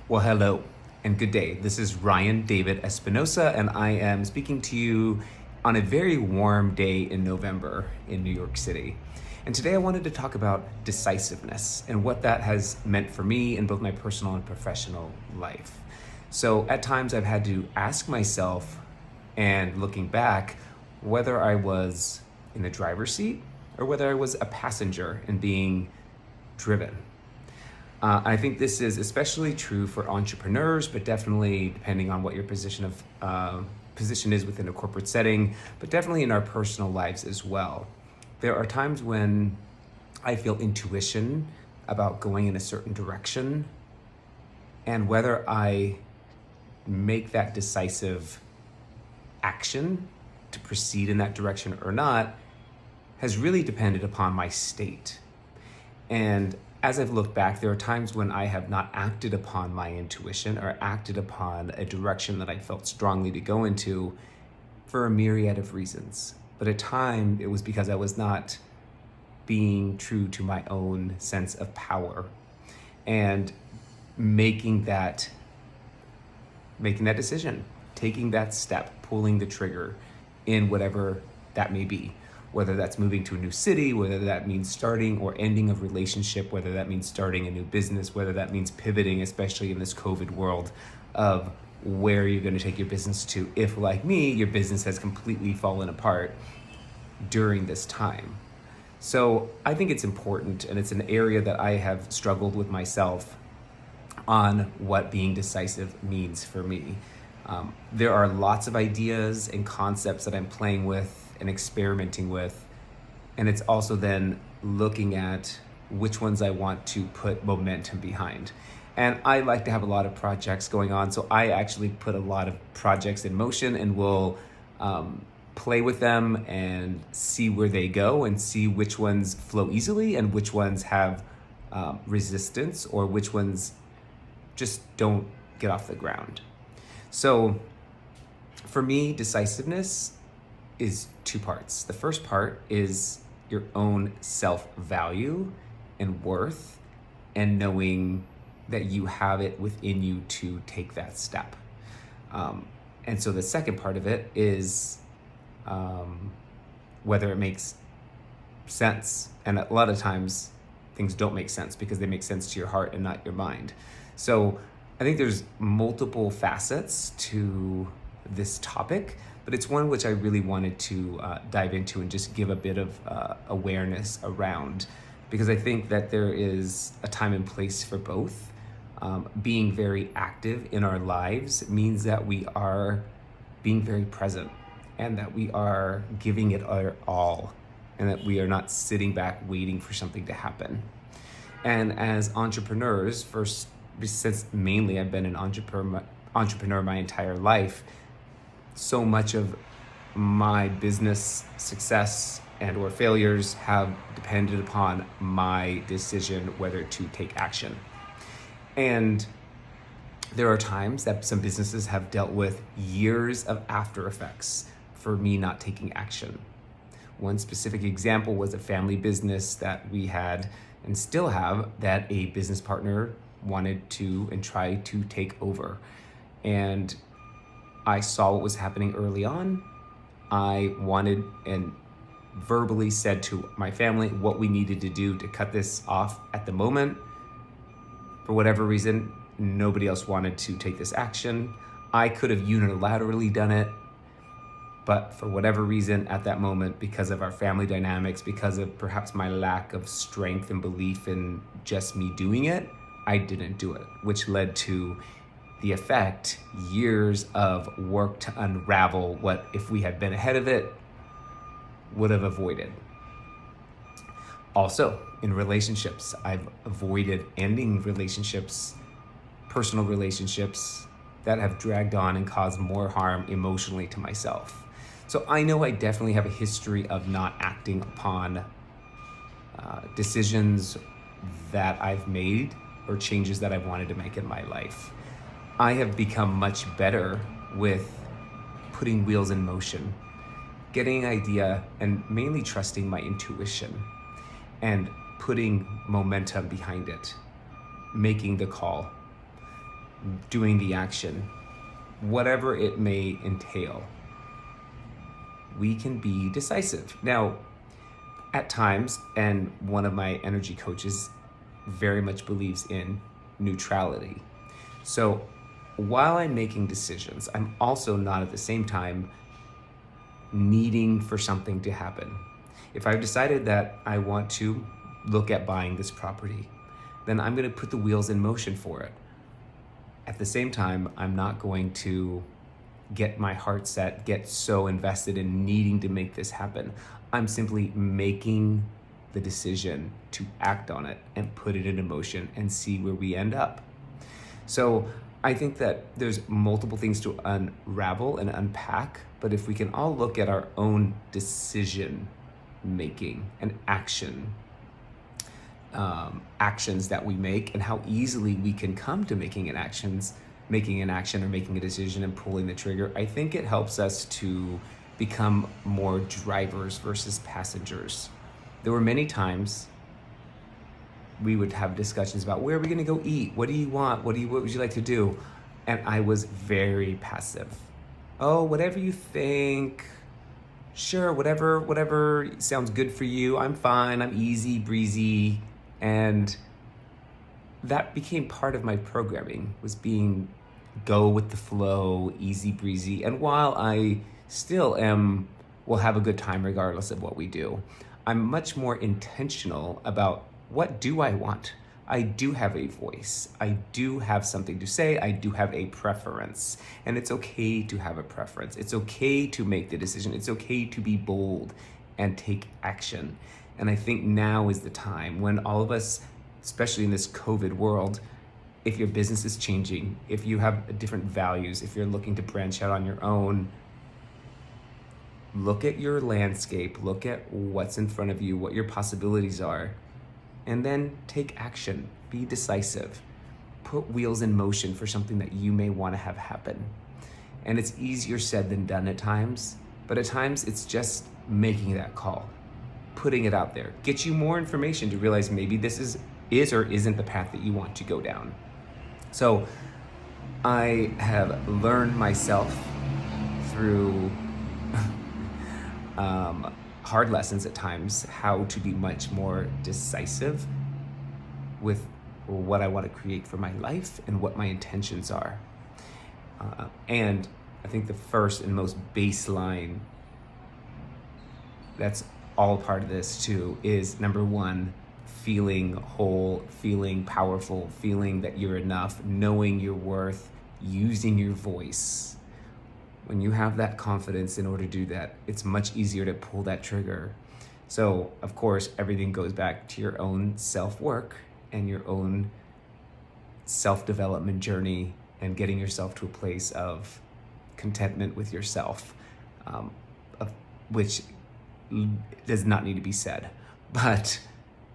Well, hello and good day. This is Ryan David Espinosa, and I am speaking to you on a very warm day in November in New York City. And today I wanted to talk about decisiveness and what that has meant for me in both my personal and professional life. So at times I've had to ask myself, and looking back, whether I was in the driver's seat or whether I was a passenger and being driven. I think this is especially true for entrepreneurs, but definitely depending on what your position is within a corporate setting, but definitely in our personal lives as well. There are times when I feel intuition about going in a certain direction, and whether I make that decisive action to proceed in that direction or not has really depended upon my state. And as I've looked back, there are times when I have not acted upon my intuition or acted upon a direction that I felt strongly to go into for a myriad of reasons. But at times, it was because I was not being true to my own sense of power and making that decision, taking that step, pulling the trigger in whatever that may be. Whether that's moving to a new city, whether that means starting or ending a relationship, whether that means starting a new business, whether that means pivoting, especially in this COVID world, of where you're going to take your business to, if, like me, your business has completely fallen apart during this time. So I think it's important, and it's an area that I have struggled with myself on what being decisive means for me. There are lots of ideas and concepts that I'm playing with and experimenting with. And it's also then looking at which ones I want to put momentum behind. And I like to have a lot of projects going on. So I actually put a lot of projects in motion and will play with them and see where they go and see which ones flow easily and which ones have resistance or which ones just don't get off the ground. So for me, decisiveness is two parts. The first part is your own self-value and worth and knowing that you have it within you to take that step. And so the second part of it is whether it makes sense. And a lot of times things don't make sense because they make sense to your heart and not your mind. So I think there's multiple facets to this topic, but it's one which I really wanted to dive into and just give a bit of awareness around, because I think that there is a time and place for both. Being very active in our lives means that we are being very present and that we are giving it our all and that we are not sitting back waiting for something to happen. And as entrepreneurs, since mainly I've been an entrepreneur my entire life, so much of my business success and or failures have depended upon my decision whether to take action. And there are times that some businesses have dealt with years of after effects for me not taking action. One specific example was a family business that we had and still have that a business partner wanted to and tried to take over. And I saw what was happening early on. I wanted and verbally said to my family what we needed to do to cut this off at the moment. For whatever reason, nobody else wanted to take this action. I could have unilaterally done it, but for whatever reason at that moment, because of our family dynamics, because of perhaps my lack of strength and belief in just me doing it, I didn't do it, which led to the effect, years of work to unravel what, if we had been ahead of it, would have avoided. Also, in relationships, I've avoided ending relationships, personal relationships that have dragged on and caused more harm emotionally to myself. So I know I definitely have a history of not acting upon decisions that I've made or changes that I've wanted to make in my life. I have become much better with putting wheels in motion, getting an idea, and mainly trusting my intuition and putting momentum behind it, making the call, doing the action, whatever it may entail, we can be decisive. Now, at times, and one of my energy coaches very much believes in neutrality. So while I'm making decisions, I'm also not at the same time needing for something to happen. If I've decided that I want to look at buying this property, then I'm going to put the wheels in motion for it. At the same time, I'm not going to get my heart set, get so invested in needing to make this happen. I'm simply making the decision to act on it and put it into motion and see where we end up. So I think that there's multiple things to unravel and unpack, but if we can all look at our own decision making and actions that we make and how easily we can come to making an action or making a decision and pulling the trigger, I think it helps us to become more drivers versus passengers. There were many times we would have discussions about where are we going to go eat? What do you want? What would you like to do? And I was very passive. Oh, whatever you think. Sure, whatever sounds good for you. I'm fine. I'm easy breezy. And that became part of my programming, was being go with the flow, easy breezy. And while I still will have a good time regardless of what we do, I'm much more intentional about what do I want. I do have a voice. I do have something to say. I do have a preference. And it's okay to have a preference. It's okay to make the decision. It's okay to be bold and take action. And I think now is the time when all of us, especially in this COVID world, if your business is changing, if you have different values, if you're looking to branch out on your own, look at your landscape, look at what's in front of you, what your possibilities are, and then take action. Be decisive. Put wheels in motion for something that you may want to have happen. And it's easier said than done at times, but at times it's just making that call, putting it out there. Get you more information to realize maybe this is or isn't the path that you want to go down. So I have learned myself through hard lessons at times how to be much more decisive with what I want to create for my life and what my intentions are. And I think the first and most baseline that's all part of this too is, number one, feeling whole, feeling powerful, feeling that you're enough, knowing your worth, using your voice. When you have that confidence in order to do that, it's much easier to pull that trigger. So, of course, everything goes back to your own self-work and your own self-development journey and getting yourself to a place of contentment with yourself, which does not need to be said. But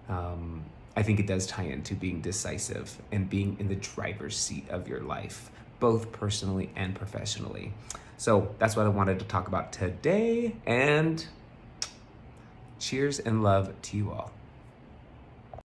I think it does tie into being decisive and being in the driver's seat of your life, both personally and professionally. So that's what I wanted to talk about today, and cheers and love to you all.